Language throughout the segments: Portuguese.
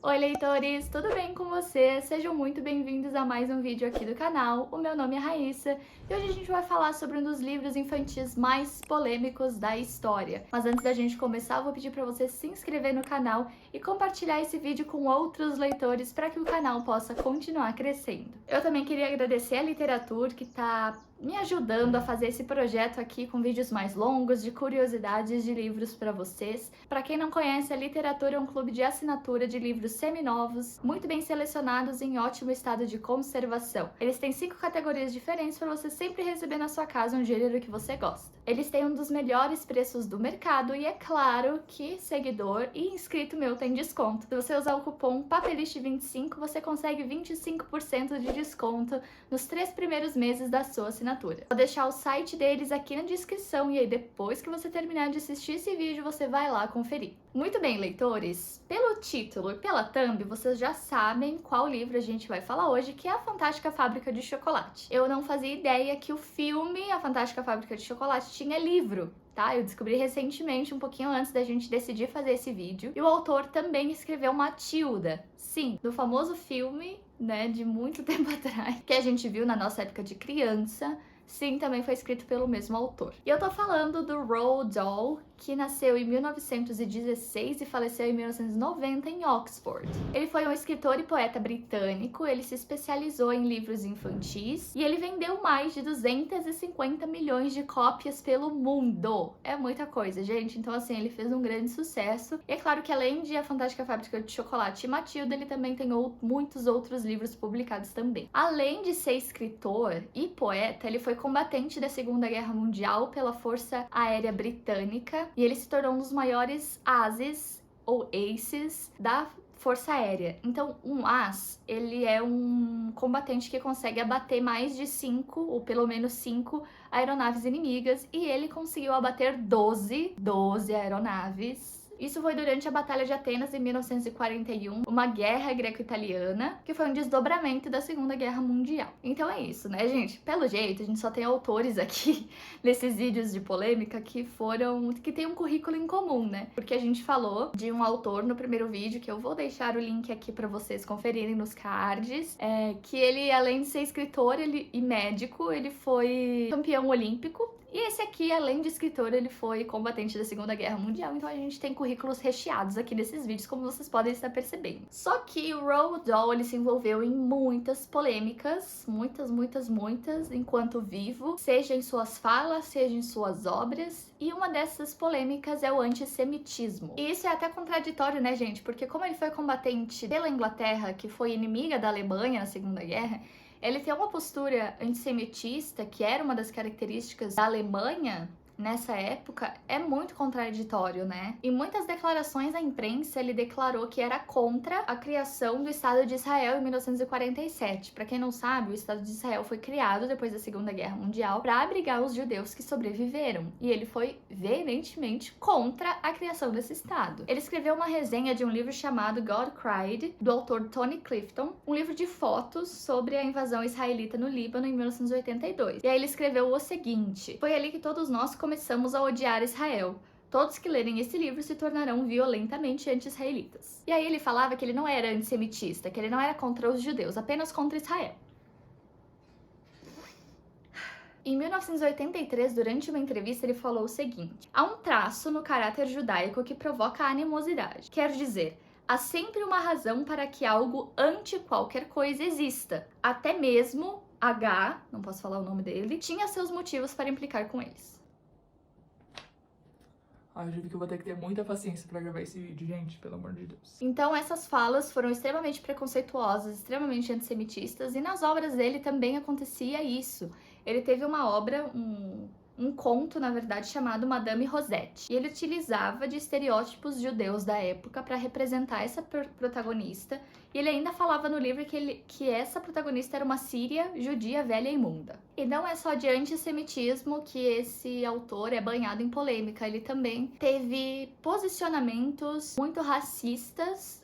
Oi leitores, tudo bem com vocês? Sejam muito bem-vindos a mais um vídeo aqui do canal. O meu nome é Raíssa e hoje a gente vai falar sobre um dos livros infantis mais polêmicos da história. Mas antes da gente começar, eu vou pedir para você se inscrever no canal e compartilhar esse vídeo com outros leitores para que o canal possa continuar crescendo. Eu também queria agradecer a Literatur, que está me ajudando a fazer esse projeto aqui com vídeos mais longos, de curiosidades de livros para vocês. Para quem não conhece, a Literatur é um clube de assinatura de livros seminovos, muito bem selecionados e em ótimo estado de conservação. Eles têm 5 categorias diferentes para você sempre receber na sua casa um gênero que você gosta. Eles têm um dos melhores preços do mercado e é claro que seguidor e inscrito meu tem desconto. Se você usar o cupom PAPELIST25, você consegue 25% de desconto nos 3 primeiros meses da sua assinatura. Vou deixar o site deles aqui na descrição e aí depois que você terminar de assistir esse vídeo, você vai lá conferir. Muito bem, leitores, pelo título e pela thumb, vocês já sabem qual livro a gente vai falar hoje, que é A Fantástica Fábrica de Chocolate. Eu não fazia ideia que o filme A Fantástica Fábrica de Chocolate tinha livro, tá? Eu descobri recentemente, um pouquinho antes da gente decidir fazer esse vídeo. E o autor também escreveu Matilda. Sim, do famoso filme, né, de muito tempo atrás, que a gente viu na nossa época de criança. Sim, também foi escrito pelo mesmo autor. E eu tô falando do Roald Dahl, que nasceu em 1916 e faleceu em 1990 em Oxford. Ele foi um escritor e poeta britânico, ele se especializou em livros infantis e ele vendeu mais de 250 milhões de cópias pelo mundo. É muita coisa, gente. Então, assim, ele fez um grande sucesso. E é claro que além de A Fantástica Fábrica de Chocolate e Matilda, ele também tem muitos outros livros publicados também. Além de ser escritor e poeta, ele foi combatente da Segunda Guerra Mundial pela Força Aérea Britânica e ele se tornou um dos maiores ases ou aces da Força Aérea. Então, um as, ele é um combatente que consegue abater mais de 5, ou pelo menos 5 aeronaves inimigas, e ele conseguiu abater 12 aeronaves. Isso foi durante a Batalha de Atenas em 1941, uma guerra greco-italiana, que foi um desdobramento da Segunda Guerra Mundial. Então é isso, né, gente? Pelo jeito, a gente só tem autores aqui nesses vídeos de polêmica que tem um currículo em comum, né? Porque a gente falou de um autor no primeiro vídeo, que eu vou deixar o link aqui pra vocês conferirem nos cards, que ele, além de ser escritor e médico, ele foi campeão olímpico. E esse aqui, além de escritor, ele foi combatente da Segunda Guerra Mundial, então a gente tem currículos recheados aqui nesses vídeos, como vocês podem estar percebendo. Só que o Roald Dahl, ele se envolveu em muitas polêmicas, muitas, enquanto vivo, seja em suas falas, seja em suas obras, e uma dessas polêmicas é o antissemitismo. E isso é até contraditório, né, gente? Porque como ele foi combatente pela Inglaterra, que foi inimiga da Alemanha na Segunda Guerra, ele tem uma postura antissemitista, que era uma das características da Alemanha nessa época, é muito contraditório, né? Em muitas declarações à imprensa, ele declarou que era contra a criação do Estado de Israel em 1947. Para quem não sabe, o Estado de Israel foi criado depois da Segunda Guerra Mundial para abrigar os judeus que sobreviveram. E ele foi veementemente contra a criação desse Estado. Ele escreveu uma resenha de um livro chamado God Cried, do autor Tony Clifton, um livro de fotos sobre a invasão israelita no Líbano em 1982. E aí ele escreveu o seguinte: foi ali que todos nós começamos a odiar Israel. Todos que lerem esse livro se tornarão violentamente anti-israelitas. E aí ele falava que ele não era antissemitista, que ele não era contra os judeus, apenas contra Israel. Em 1983, durante uma entrevista, ele falou o seguinte: há um traço no caráter judaico que provoca animosidade. Quer dizer, há sempre uma razão para que algo anti qualquer coisa exista. Até mesmo H, não posso falar o nome dele, tinha seus motivos para implicar com eles. Eu já vi que eu vou ter que ter muita paciência pra gravar esse vídeo, gente, pelo amor de Deus. Então essas falas foram extremamente preconceituosas, extremamente antissemitistas, e nas obras dele também acontecia isso. Ele teve uma obra, um conto, na verdade, chamado Madame Rosette. E ele utilizava de estereótipos judeus da época para representar essa protagonista. E ele ainda falava no livro que essa protagonista era uma síria judia velha e imunda. E não é só de antissemitismo que esse autor é banhado em polêmica. Ele também teve posicionamentos muito racistas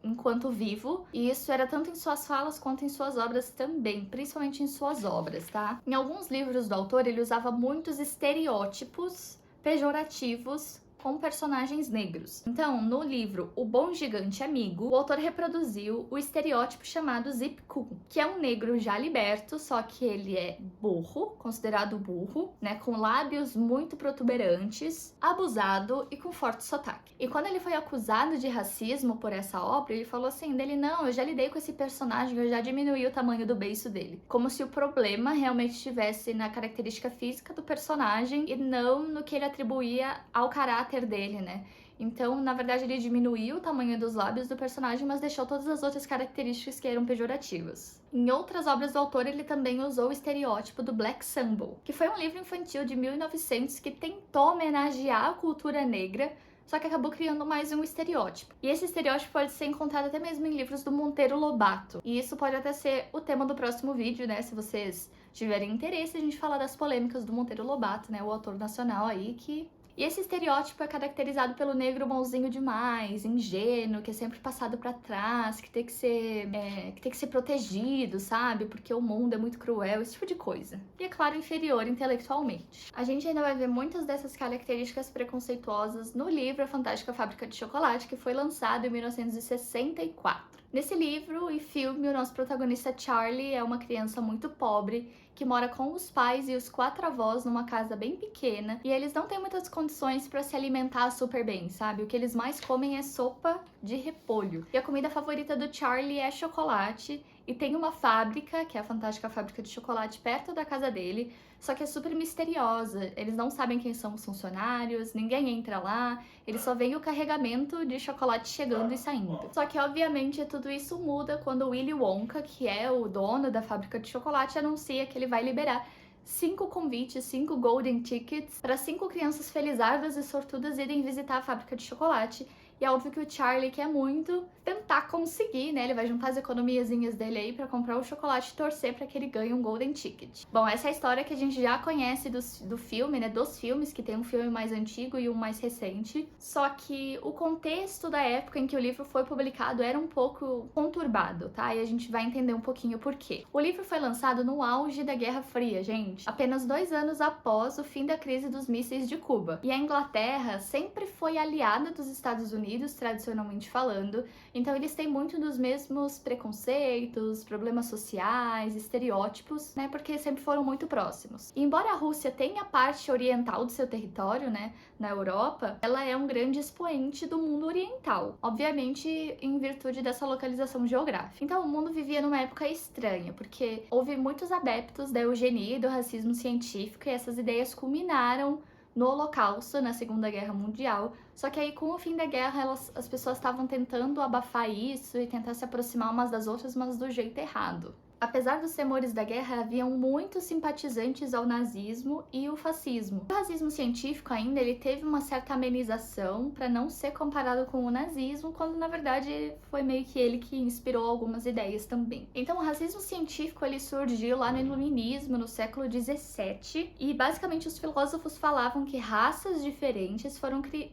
enquanto vivo, e isso era tanto em suas falas quanto em suas obras também, principalmente em suas obras, tá? Em alguns livros do autor, ele usava muitos estereótipos pejorativos com personagens negros. Então, no livro O Bom Gigante Amigo, o autor reproduziu o estereótipo chamado Zip Coon, que é um negro já liberto, só que ele é burro, considerado burro, né, com lábios muito protuberantes, abusado e com forte sotaque. E quando ele foi acusado de racismo por essa obra, ele falou assim dele: não, eu já lidei com esse personagem, eu já diminuí o tamanho do beiço dele. Como se o problema realmente estivesse na característica física do personagem e não no que ele atribuía ao caráter dele, né? Então, na verdade, ele diminuiu o tamanho dos lábios do personagem, mas deixou todas as outras características que eram pejorativas. Em outras obras do autor, ele também usou o estereótipo do Black Sambo, que foi um livro infantil de 1900 que tentou homenagear a cultura negra, só que acabou criando mais um estereótipo. E esse estereótipo pode ser encontrado até mesmo em livros do Monteiro Lobato. E isso pode até ser o tema do próximo vídeo, né? Se vocês tiverem interesse, a gente fala das polêmicas do Monteiro Lobato, né? O autor nacional aí que... E esse estereótipo é caracterizado pelo negro bonzinho demais, ingênuo, que é sempre passado pra trás, que tem que ser protegido, sabe? Porque o mundo é muito cruel, esse tipo de coisa. E é claro, inferior intelectualmente. A gente ainda vai ver muitas dessas características preconceituosas no livro A Fantástica Fábrica de Chocolate, que foi lançado em 1964. Nesse livro e filme, o nosso protagonista Charlie é uma criança muito pobre que mora com os pais e os 4 avós numa casa bem pequena, e eles não têm muitas condições para se alimentar super bem, sabe? O que eles mais comem é sopa de repolho. E a comida favorita do Charlie é chocolate, e tem uma fábrica, que é a Fantástica Fábrica de Chocolate, perto da casa dele, só que é super misteriosa. Eles não sabem quem são os funcionários, ninguém entra lá, eles só veem o carregamento de chocolate chegando e saindo. Só que, obviamente, tudo isso muda quando o Willy Wonka, que é o dono da fábrica de chocolate, anuncia que ele vai liberar 5 convites, 5 golden tickets, para 5 crianças felizardas e sortudas irem visitar a fábrica de chocolate. E é óbvio que o Charlie quer muito tentar conseguir, né? Ele vai juntar as economiazinhas dele aí pra comprar o chocolate e torcer pra que ele ganhe um golden ticket. Bom, essa é a história que a gente já conhece do filme, né? Dos filmes, que tem um filme mais antigo e um mais recente. Só que o contexto da época em que o livro foi publicado era um pouco conturbado, tá? E a gente vai entender um pouquinho por quê. O livro foi lançado no auge da Guerra Fria, gente. Apenas 2 anos após o fim da crise dos mísseis de Cuba. E a Inglaterra sempre foi aliada dos Estados Unidos, tradicionalmente falando, então eles têm muito dos mesmos preconceitos, problemas sociais, estereótipos, né, porque sempre foram muito próximos. E embora a Rússia tenha a parte oriental do seu território, né, na Europa, ela é um grande expoente do mundo oriental, obviamente em virtude dessa localização geográfica. Então o mundo vivia numa época estranha, porque houve muitos adeptos da eugenia e do racismo científico, e essas ideias culminaram no Holocausto, na Segunda Guerra Mundial. Só que aí, com o fim da guerra, as pessoas estavam tentando abafar isso e tentar se aproximar umas das outras, mas do jeito errado. Apesar dos temores da guerra, haviam muitos simpatizantes ao nazismo e o fascismo. O racismo científico ainda, ele teve uma certa amenização para não ser comparado com o nazismo, quando na verdade foi meio que ele que inspirou algumas ideias também. Então o racismo científico, ele surgiu lá no Iluminismo, no século XVII, e basicamente os filósofos falavam que raças diferentes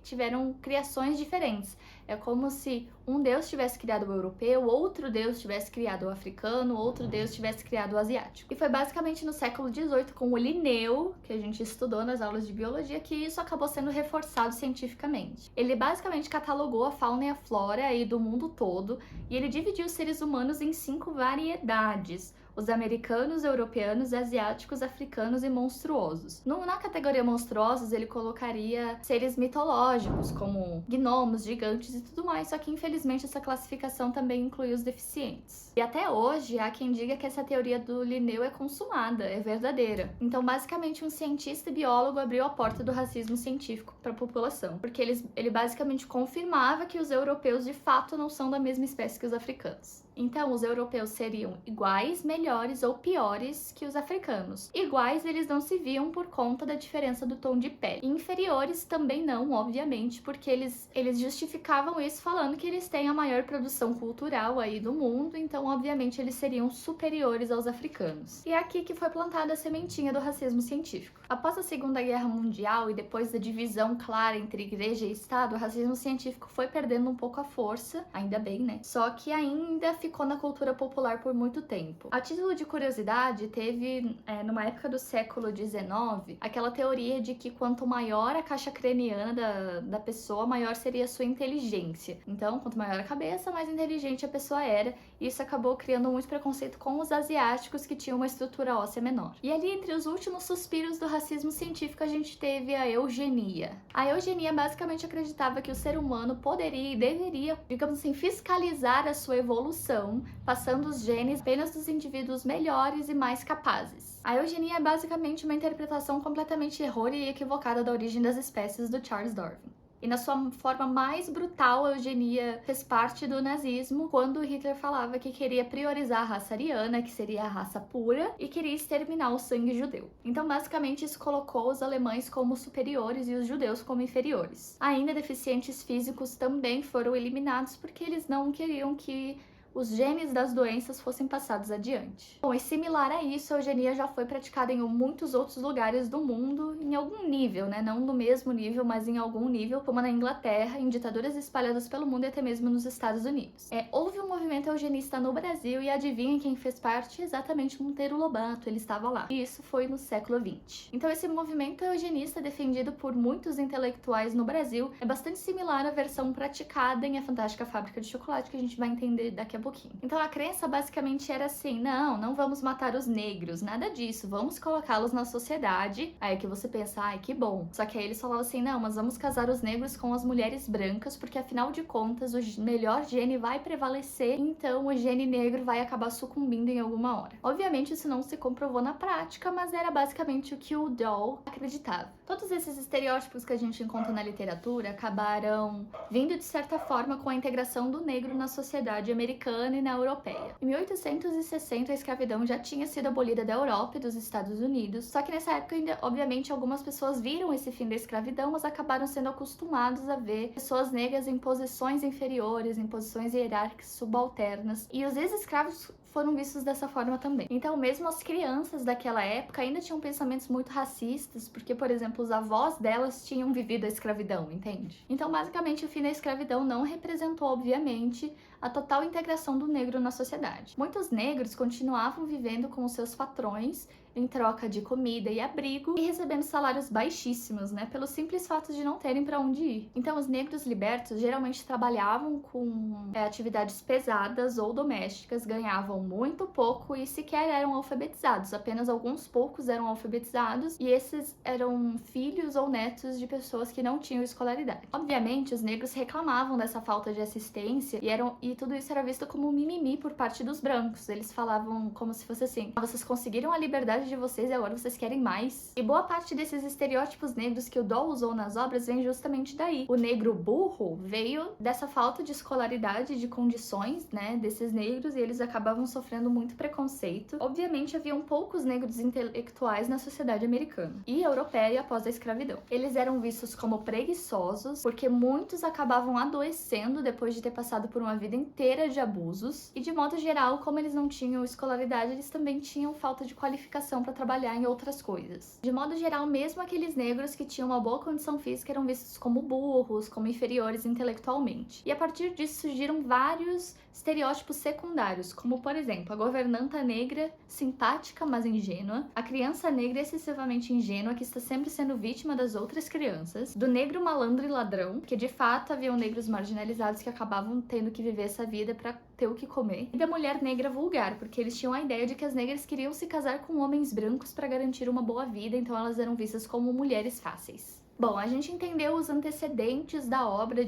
tiveram criações diferentes. É como se um deus tivesse criado o europeu, outro deus tivesse criado o africano, outro deus tivesse criado o asiático. E foi basicamente no século XVIII, com o Linneu, que a gente estudou nas aulas de biologia, que isso acabou sendo reforçado cientificamente. Ele basicamente catalogou a fauna e a flora aí do mundo todo, e ele dividiu os seres humanos em 5 variedades: os americanos, europeus, asiáticos, africanos e monstruosos. Na categoria monstruosos, ele colocaria seres mitológicos, como gnomos, gigantes e tudo mais, só que infelizmente essa classificação também inclui os deficientes. E até hoje, há quem diga que essa teoria do Linneu é consumada, é verdadeira. Então, basicamente, um cientista e biólogo abriu a porta do racismo científico para a população, porque ele basicamente confirmava que os europeus de fato não são da mesma espécie que os africanos. Então, os europeus seriam iguais, melhores ou piores que os africanos. Iguais, eles não se viam por conta da diferença do tom de pele. E inferiores também não, obviamente, porque eles justificavam isso falando que eles têm a maior produção cultural aí do mundo, então, obviamente, eles seriam superiores aos africanos. E é aqui que foi plantada a sementinha do racismo científico. Após a Segunda Guerra Mundial e depois da divisão clara entre igreja e Estado, o racismo científico foi perdendo um pouco a força, ainda bem, né? Só que ainda ficou na cultura popular por muito tempo. A título de curiosidade, teve, numa época do século XIX, aquela teoria de que quanto maior a caixa craniana da pessoa, maior seria a sua inteligência. Então, quanto maior a cabeça, mais inteligente a pessoa era. E isso acabou criando muito preconceito com os asiáticos que tinham uma estrutura óssea menor. E ali, entre os últimos suspiros do racismo científico, a gente teve a eugenia. A eugenia basicamente acreditava que o ser humano poderia e deveria, digamos assim, fiscalizar a sua evolução, passando os genes apenas dos indivíduos melhores e mais capazes. A eugenia é basicamente uma interpretação completamente errônea e equivocada da origem das espécies do Charles Darwin. E na sua forma mais brutal, a eugenia fez parte do nazismo, quando Hitler falava que queria priorizar a raça ariana, que seria a raça pura, e queria exterminar o sangue judeu. Então, basicamente, isso colocou os alemães como superiores e os judeus como inferiores. Ainda deficientes físicos também foram eliminados porque eles não queriam que os genes das doenças fossem passados adiante. Bom, e similar a isso, a eugenia já foi praticada em muitos outros lugares do mundo, em algum nível, né? Não no mesmo nível, mas em algum nível, como na Inglaterra, em ditaduras espalhadas pelo mundo e até mesmo nos Estados Unidos. Houve um movimento eugenista no Brasil e adivinhem quem fez parte? Exatamente Monteiro Lobato, ele estava lá. E isso foi no século XX. Então esse movimento eugenista defendido por muitos intelectuais no Brasil é bastante similar à versão praticada em A Fantástica Fábrica de Chocolate, que a gente vai entender daqui a pouquinho. Então a crença basicamente era assim: não vamos matar os negros, nada disso, vamos colocá-los na sociedade. Aí que você pensa, ai, que bom. Só que aí eles falavam assim: não, mas vamos casar os negros com as mulheres brancas, porque afinal de contas o melhor gene vai prevalecer, então o gene negro vai acabar sucumbindo em alguma hora. Obviamente isso não se comprovou na prática, mas era basicamente o que o Doll acreditava. Todos esses estereótipos que a gente encontra na literatura acabaram vindo de certa forma com a integração do negro na sociedade americana e na europeia. Em 1860, a escravidão já tinha sido abolida da Europa e dos Estados Unidos, só que nessa época ainda, obviamente, algumas pessoas viram esse fim da escravidão, mas acabaram sendo acostumados a ver pessoas negras em posições inferiores, em posições hierárquicas subalternas, e os ex-escravos foram vistos dessa forma também. Então, mesmo as crianças daquela época ainda tinham pensamentos muito racistas, porque, por exemplo, os avós delas tinham vivido a escravidão, entende? Então, basicamente, o fim da escravidão não representou, obviamente, a total integração do negro na sociedade. Muitos negros continuavam vivendo com os seus patrões em troca de comida e abrigo e recebendo salários baixíssimos, né, pelo simples fato de não terem para onde ir. Então, os negros libertos geralmente trabalhavam com atividades pesadas ou domésticas, ganhavam muito pouco e sequer eram alfabetizados. Apenas alguns poucos eram alfabetizados e esses eram filhos ou netos de pessoas que não tinham escolaridade. Obviamente, os negros reclamavam dessa falta de assistência e tudo isso era visto como mimimi por parte dos brancos. Eles falavam como se fosse assim: vocês conseguiram a liberdade de vocês e agora vocês querem mais. E boa parte desses estereótipos negros que o Doll usou nas obras vem justamente daí. O negro burro veio dessa falta de escolaridade, de condições, né, desses negros, e eles acabavam sofrendo muito preconceito. Obviamente, haviam poucos negros intelectuais na sociedade americana e europeia após a escravidão. Eles eram vistos como preguiçosos, porque muitos acabavam adoecendo depois de ter passado por uma vida inteira de abusos, e de modo geral, como eles não tinham escolaridade, eles também tinham falta de qualificação para trabalhar em outras coisas. De modo geral, mesmo aqueles negros que tinham uma boa condição física eram vistos como burros, como inferiores intelectualmente. E a partir disso surgiram vários estereótipos secundários, como por exemplo, a governanta negra simpática, mas ingênua, a criança negra excessivamente ingênua que está sempre sendo vítima das outras crianças, do negro malandro e ladrão, que de fato haviam negros marginalizados que acabavam tendo que viver essa vida para ter o que comer, e da mulher negra vulgar, porque eles tinham a ideia de que as negras queriam se casar com homens brancos para garantir uma boa vida, então elas eram vistas como mulheres fáceis. Bom, a gente entendeu os antecedentes da obra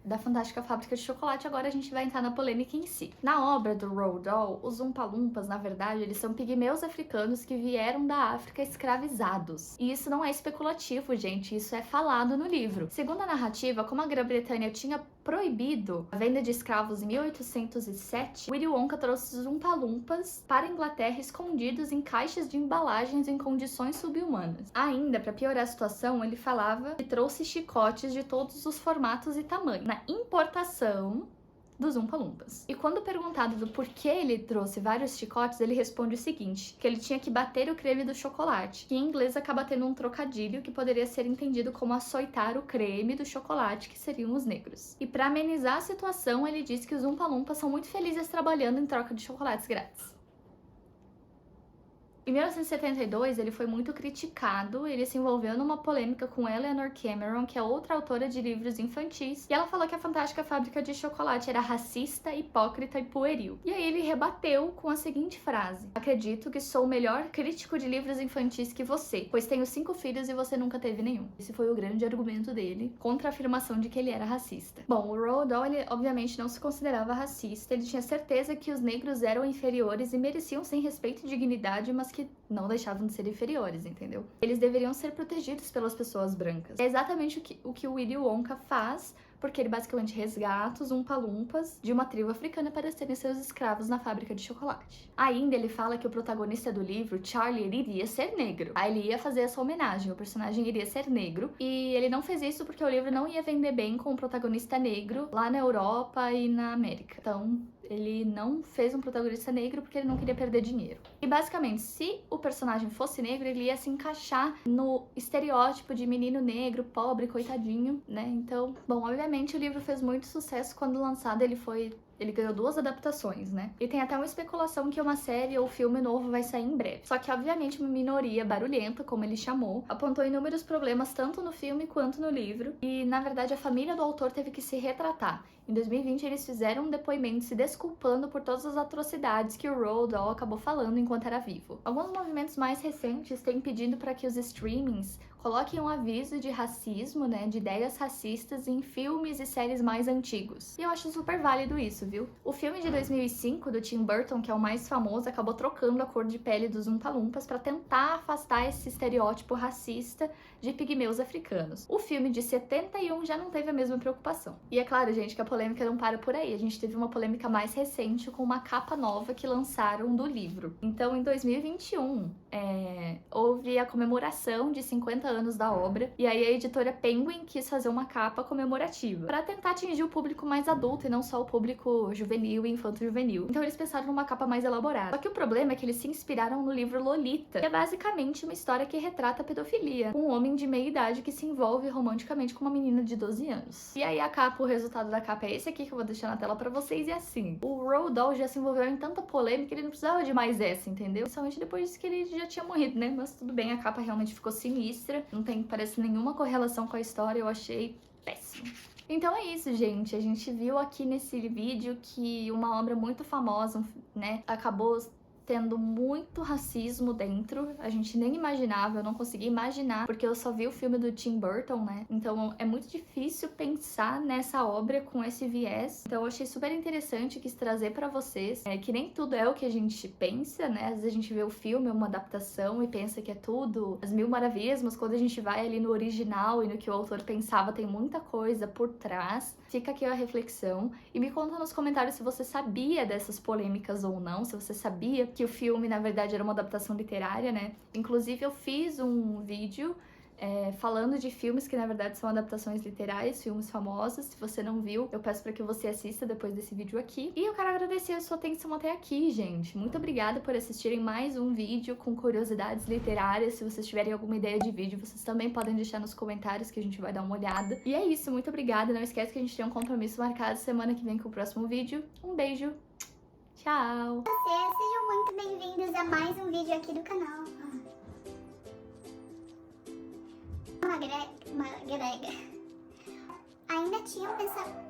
da Fantástica Fábrica de Chocolate, agora a gente vai entrar na polêmica em si. Na obra do Roald Dahl, os Oompa-Loompas, na verdade, eles são pigmeus africanos que vieram da África escravizados. E isso não é especulativo, gente, isso é falado no livro. Segundo a narrativa, como a Grã-Bretanha tinha proibido a venda de escravos em 1807, Willy Wonka trouxe os Oompa-Loompas para a Inglaterra escondidos em caixas de embalagens em condições subhumanas. Ainda, para piorar a situação, ele falava que trouxe chicotes de todos os formatos e tamanhos. Na importação, dos Oompa Loompas. E quando perguntado do porquê ele trouxe vários chicotes, ele responde o seguinte, que ele tinha que bater o creme do chocolate, que em inglês acaba tendo um trocadilho que poderia ser entendido como açoitar o creme do chocolate, que seriam os negros. E para amenizar a situação, ele disse que os Oompa Loompas são muito felizes trabalhando em troca de chocolates grátis. Em 1972, ele foi muito criticado, ele se envolveu numa polêmica com Eleanor Cameron, que é outra autora de livros infantis, e ela falou que a Fantástica Fábrica de Chocolate era racista, hipócrita e pueril. E aí ele rebateu com a seguinte frase: acredito que sou o melhor crítico de livros infantis que você, pois tenho 5 filhos e você nunca teve nenhum. Esse foi o grande argumento dele contra a afirmação de que ele era racista. Bom, o Roald Dahl, ele obviamente não se considerava racista, ele tinha certeza que os negros eram inferiores e mereciam sem respeito e dignidade, mas que não deixavam de ser inferiores, entendeu? Eles deveriam ser protegidos pelas pessoas brancas. É exatamente o que o Willy Wonka faz, porque ele basicamente resgata os Oompa Loompas de uma tribo africana para serem seus escravos na fábrica de chocolate. Ainda ele fala que o protagonista do livro, Charlie, ele iria ser negro. Aí ele ia fazer essa homenagem, o personagem iria ser negro, e ele não fez isso porque o livro não ia vender bem com o protagonista negro lá na Europa e na América. Então, ele não fez um protagonista negro porque ele não queria perder dinheiro. E basicamente, se o personagem fosse negro, ele ia se encaixar no estereótipo de menino negro, pobre, coitadinho, né? Então, bom, obviamente o livro fez muito sucesso quando lançado, ele ganhou 2 adaptações, né? E tem até uma especulação que uma série ou filme novo vai sair em breve. Só que, obviamente, uma minoria barulhenta, como ele chamou, apontou inúmeros problemas tanto no filme quanto no livro. E, na verdade, a família do autor teve que se retratar. Em 2020, eles fizeram um depoimento se desculpando por todas as atrocidades que o Roald Dahl acabou falando enquanto era vivo. Alguns movimentos mais recentes têm pedido para que os streamings coloquem um aviso de racismo, né, de ideias racistas em filmes e séries mais antigos. E eu acho super válido isso, viu? O filme de 2005 do Tim Burton, que é o mais famoso, acabou trocando a cor de pele dos Oompa Loompas para tentar afastar esse estereótipo racista de pigmeus africanos. O filme de 71 já não teve a mesma preocupação. E é claro, gente, que a polêmica não para por aí. A gente teve uma polêmica mais recente com uma capa nova que lançaram do livro. Então, em 2021, houve a comemoração de 50 anos da obra, e aí a editora Penguin quis fazer uma capa comemorativa para tentar atingir o público mais adulto e não só o público juvenil e infanto-juvenil. Então eles pensaram numa capa mais elaborada. Só que o problema é que eles se inspiraram no livro Lolita, que é basicamente uma história que retrata a pedofilia, um homem de meia idade que se envolve romanticamente com uma menina de 12 anos. E aí a capa, o resultado da capa é esse aqui que eu vou deixar na tela pra vocês, e assim, o Roald Dahl já se envolveu em tanta polêmica que ele não precisava de mais essa, entendeu? Principalmente depois que ele já tinha morrido, né? Mas tudo bem, a capa realmente ficou sinistra, não tem, parece, nenhuma correlação com a história, eu achei péssimo. Então é isso, gente. A gente viu aqui nesse vídeo que uma obra muito famosa, né, acabou tendo muito racismo dentro. A gente nem imaginava, eu não conseguia imaginar, porque eu só vi o filme do Tim Burton, né? Então é muito difícil pensar nessa obra com esse viés. Então eu achei super interessante, quis trazer pra vocês, que nem tudo é o que a gente pensa, né? Às vezes a gente vê o filme, uma adaptação, e pensa que é tudo as mil maravilhas, mas quando a gente vai ali no original e no que o autor pensava, tem muita coisa por trás. Fica aqui a reflexão. E me conta nos comentários se você sabia dessas polêmicas ou não, se você sabia que o filme, na verdade, era uma adaptação literária, né? Inclusive, eu fiz um vídeo falando de filmes que, na verdade, são adaptações literárias, filmes famosos. Se você não viu, eu peço pra que você assista depois desse vídeo aqui. E eu quero agradecer a sua atenção até aqui, gente. Muito obrigada por assistirem mais um vídeo com curiosidades literárias. Se vocês tiverem alguma ideia de vídeo, vocês também podem deixar nos comentários que a gente vai dar uma olhada. E é isso, muito obrigada. Não esquece que a gente tem um compromisso marcado semana que vem com o próximo vídeo. Um beijo! Tchau! Sejam muito bem-vindos a mais um vídeo aqui do canal. Uma grega. Ainda tinha um pensamento.